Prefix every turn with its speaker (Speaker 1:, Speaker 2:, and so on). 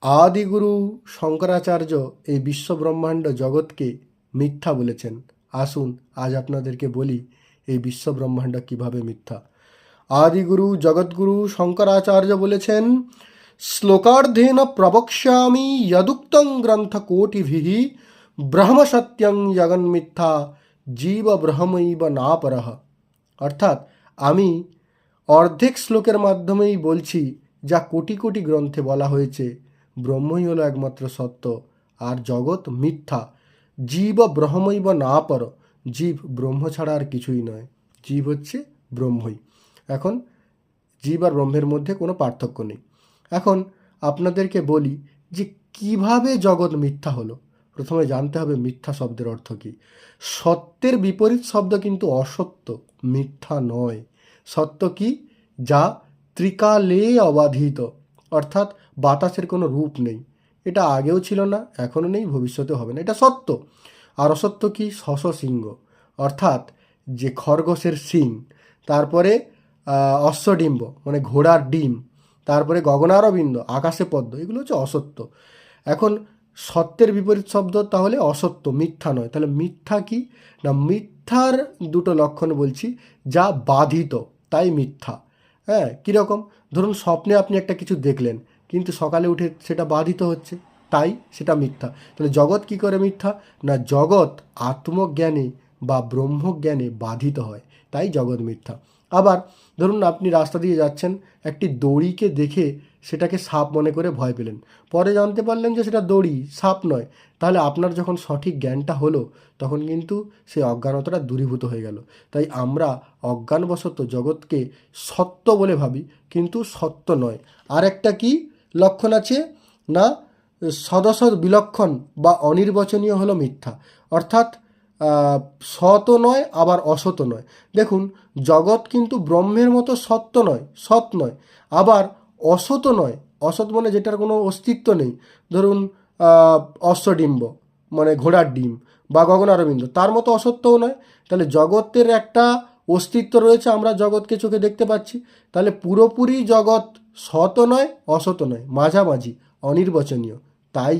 Speaker 1: আদিগুরু শঙ্করাচার্য এই বিশ্বব্রহ্মাণ্ড জগৎকে মিথ্যা বলেছেন। আসুন আজ আপনাদেরকে বলি এই বিশ্বব্রহ্মাণ্ড কিভাবে মিথ্যা। আদিগুরু জগৎগুরু শঙ্করাচার্য বলেছেন, শ্লোকার্ধেন প্রবক্ষ্যামি যদুক্তং গ্রন্থ কোটিভিঃ ব্রহ্ম সত্যং জগন্মিথ্যা জীব ব্রহ্মৈব নাপরঃ। অর্থাৎ আমি অর্ধেক শ্লোকের মাধ্যমেই বলছি যা কোটি কোটি গ্রন্থে বলা হয়েছে, ব্রহ্মই হলো একমাত্র সত্য আর জগৎ মিথ্যা। জীব ব্রহ্মৈব নাপর, জীব ব্রহ্ম ছাড়া আর কিছুই নয়, জীব হচ্ছে ব্রহ্মই। এখন জীব আর ব্রহ্মের মধ্যে কোনো পার্থক্য নেই। এখন আপনাদেরকে বলি যে কিভাবে জগৎ মিথ্যা হলো। প্রথমে জানতে হবে মিথ্যা শব্দের অর্থ কী। সত্যের বিপরীত শব্দ কিন্তু অসত্য, মিথ্যা নয়। সত্য কি? যা ত্রিকালে অবাধিত, অর্থাৎ বাতাসের কোনো রূপ নেই। এটা আগেও ছিল না, এখনও নেই, ভবিষ্যতে হবে না, এটা সত্য। আর অসত্য কি? শশসিংহ, অর্থাৎ যে খরগোশের শিং, তারপরে অশ্বডিম্ব মানে ঘোড়ার ডিম, তারপরে গগনারবিন্দ, আকাশে পদ্ম, এগুলো হচ্ছে অসত্য। এখন সত্যের বিপরীত শব্দ তাহলে অসত্য, মিথ্যা নয়। তাহলে মিথ্যা কি না, মিথ্যার দুটো লক্ষণ বলছি। যা বাধিত তাই মিথ্যা। হ্যাঁ, কীরকম? ধরুন স্বপ্নে আপনি একটা কিছু দেখলেন, কিন্তু সকালে উঠে সেটা বাধিত হচ্ছে, তাই সেটা মিথ্যা। তাহলে জগৎ কি করে মিথ্যা? না, জগৎ আত্মজ্ঞানে বা ব্রহ্মজ্ঞানে বাধিত হয়, তাই জগৎ মিথ্যা। আবার ধরুন আপনি রাস্তা দিয়ে যাচ্ছেন, একটি দড়িকে দেখে সেটাকে সাপ মনে করে ভয় পেলেন, পরে জানতে পারলেন যে সেটা দড়ি, সাপ নয়। তাহলে আপনার যখন সঠিক জ্ঞানটা হলো, তখন কিন্তু সেই অজ্ঞানতাটা দূরীভূত হয়ে গেল। তাই আমরা অজ্ঞানবশত জগৎকে সত্য বলে ভাবি, কিন্তু সত্য নয়। আর একটা কি লক্ষণ আছে না, সদসৎ বিলক্ষণ বা অনির্বচনীয় হলো মিথ্যা। অর্থাৎ সৎ নয় আবার অসৎ নয়। দেখুন, জগৎ কিন্তু ব্রহ্মের মতো সত্য নয়, সৎ নয়, আবার অসৎ নয়। অসৎ মানে যেটার কোনো অস্তিত্ব নেই। ধরুন অশ্বডিম্ব মানে ঘোড়ার ডিম, বা গগনারবিন্দ, তার মতো অসত্যও নয়। তাহলে জগতের একটা অস্তিত্ব রয়েছে, আমরা জগৎকে চোখে দেখতে পাচ্ছি। তাহলে পুরোপুরি জগৎ সৎ নয়, অসৎ নয়, মাঝামাঝি, অনির্বচনীয়। তাই